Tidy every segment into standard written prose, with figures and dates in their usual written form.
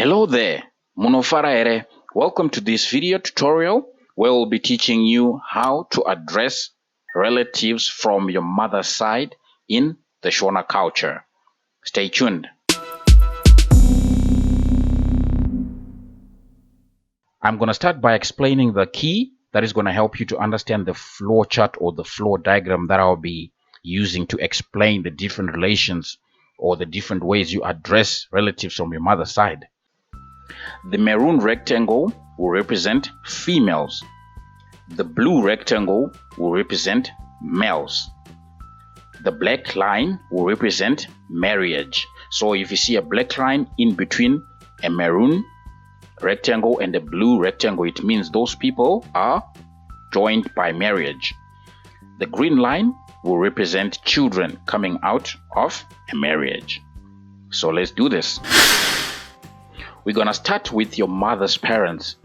Hello there, Munofara ere. Welcome to this video tutorial where we'll be teaching you how to address relatives from your mother's side in the Shona culture. Stay tuned. I'm going to start by explaining the key that is going to help you to understand the flow chart or the flow diagram that I'll be using to explain the different relations or the different ways you address relatives from your mother's side. The maroon rectangle will represent females. The blue rectangle will represent males. The black line will represent marriage. So if you see a black line in between a maroon rectangle and a blue rectangle, it means those people are joined by marriage. The green line will represent children coming out of a marriage. So let's do this. We're going to start with your mother's parents.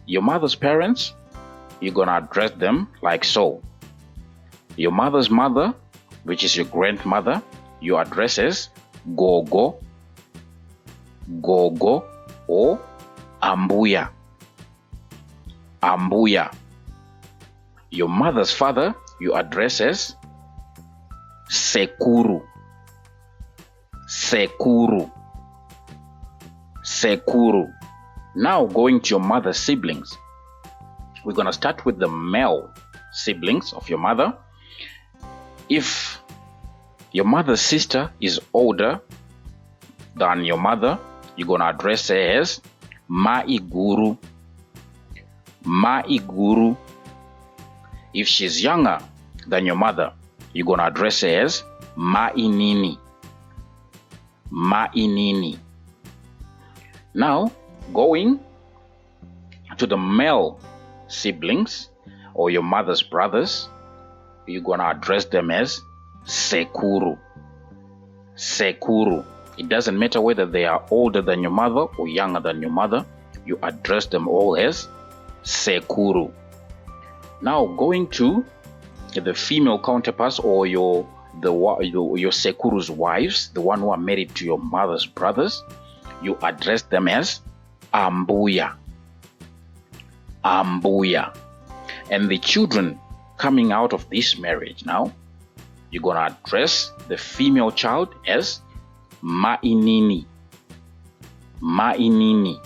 Your mother's parents, you're going to address them like so. Your mother's mother, which is your grandmother, you address as Gogo, Gogo, or Ambuya, Ambuya. Your mother's father, you address as Sekuru, Sekuru, Sekuru. Now going to your mother's siblings. We're going to start with the male siblings of your mother. If your mother's sister is older than your mother, you're going to address her as Maiguru, Maiguru. If she's younger than your mother, you're going to address her as Mainini, Mainini. Now, going to the male siblings or your mother's brothers, you're going to address them as Sekuru, Sekuru. It doesn't matter whether they are older than your mother or younger than your mother, you address them all as Sekuru. Now, going to the female counterparts or your Sekuru's wives, the one who are married to your mother's brothers, you address them as Ambuya, Ambuya. And the children coming out of this marriage now, you're going to address the female child as Mainini, Mainini.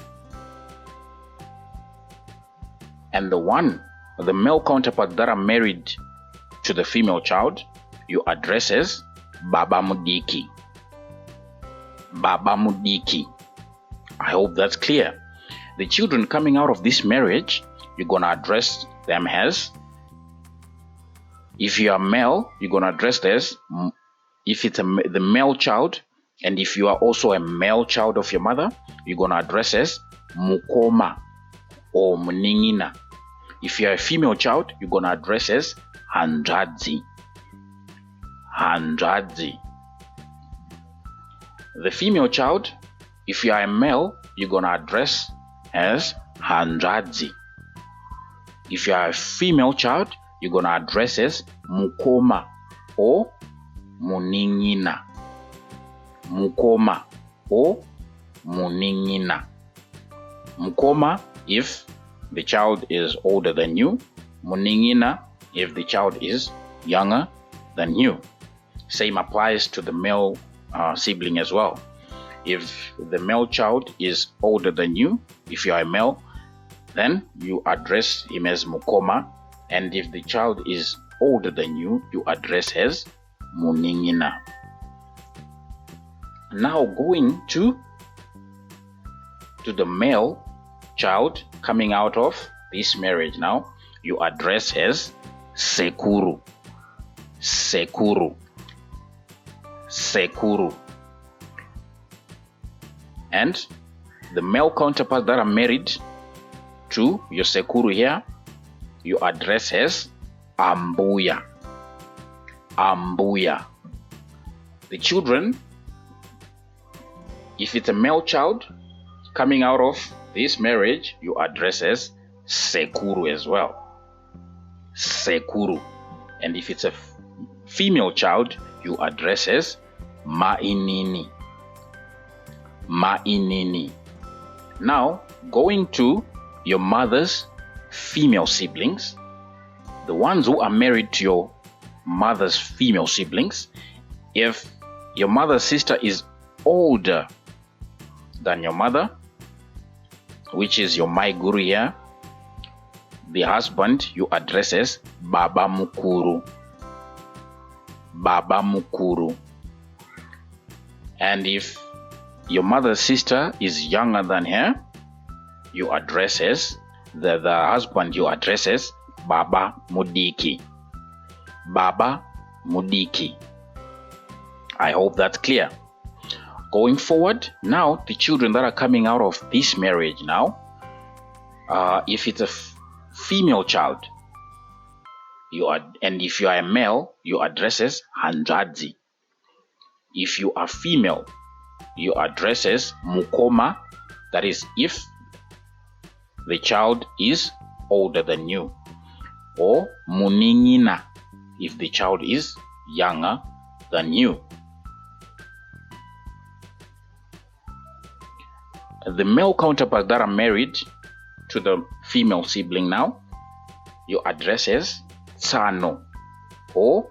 And the male counterpart that are married to the female child, you address as Baba Mudiki, Baba Mudiki. I hope that's clear. The children coming out of this marriage, you're going to address them as, if you are male, you're going to address this, if it's the male child, and if you are also a male child of your mother, you're going to address as Mukoma or Muningina. If you are a female child, you're going to address as Handradzi, Handradzi. The female child, if you are a male, you're going to address as Handradzi. If you are a female child, you're going to address as Mukoma or Muningina, Mukoma or Muningina. Mukoma if the child is older than you, Muningina if the child is younger than you. Same applies to the male sibling as well. If the male child is older than you, if you are a male, then you address him as Mukoma. And if the child is older than you, you address as Muningina. Now going to the male child coming out of this marriage now, you address as Sekuru, Sekuru, Sekuru. And the male counterparts that are married to your Sekuru here, you address as Ambuya, Ambuya. The children, if it's a male child coming out of this marriage, you address as Sekuru as well, Sekuru. And if it's a female child, you address as Mainini, Mainini. Now, going to your mother's female siblings, the ones who are married to your mother's female siblings, if your mother's sister is older than your mother, which is your my guru here, the husband you address as Baba Mukuru. Baba Mukuru. And if your mother's sister is younger than her, you address as the husband you address as Baba Mudiki. Baba Mudiki. I hope that's clear. Going forward, now the children that are coming out of this marriage now, if it's a female child, and if you are a male, you address as Handradzi. If you are female, you address as Mukoma, that is if the child is older than you, or Muningina, if the child is younger than you. The male counterparts that are married to the female sibling now, you address as Tsano or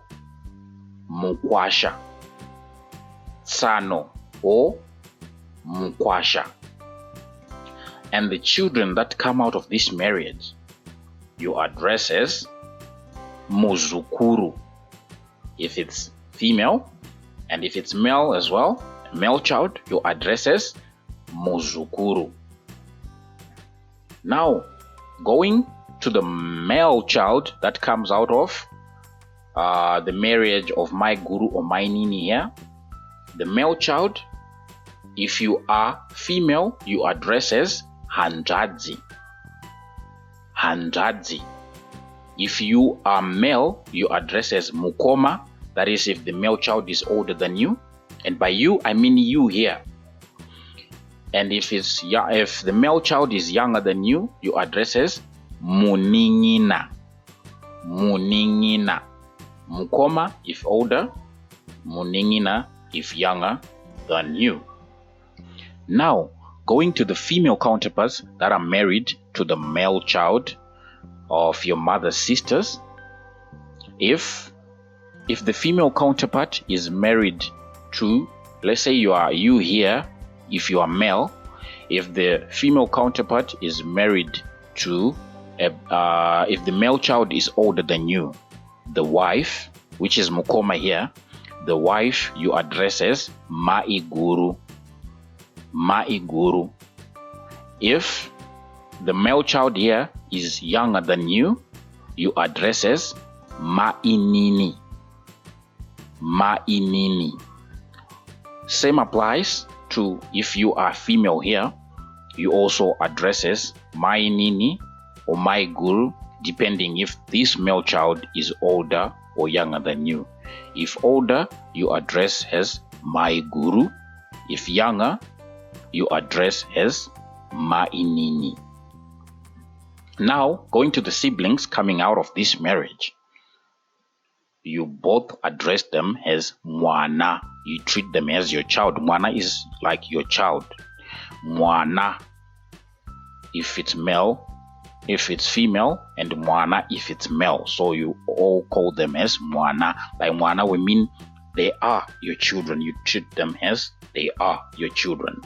Mukwasha. Tsano or Mukwasha. And the children that come out of this marriage, you address as Muzukuru if it's female, and if it's male as well, a male child, you address as Muzukuru. Now, going to the male child that comes out of the marriage of my guru or my nini here, the male child, if you are female, you address as Handradzi. Handradzi. If you are male, you address as Mukoma, that is if the male child is older than you, and by you I mean you here. And if the male child is younger than you, you address as Muningina. Muningina. Mukoma if older, Muningina if younger than you. Now, going to the female counterparts that are married to the male child of your mother's sisters, if the female counterpart is married to, let's say you here, if you are male, if the female counterpart is married to if the male child is older than you, the wife, which is Mukoma here, the wife you address as Maiguru. Maiguru. If the male child here is younger than you, you address as Mainini. Mainini. Same applies to if you are female here, you also address as Mainini or Maiguru, depending if this male child is older or younger than you. If older, you address as Maiguru. If younger, you address as Mainini. Now, going to the siblings coming out of this marriage, you both address them as Mwana. You treat them as your child. Mwana is like your child. Mwana if it's male, if it's female, and Mwana if it's male. So you all call them as Mwana. By Mwana we mean they are your children. You treat them as they are your children.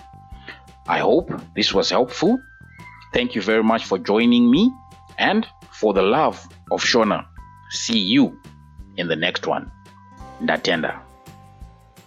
I hope this was helpful. Thank you very much for joining me, and for the love of Shona, see you in the next one. Ndatenda.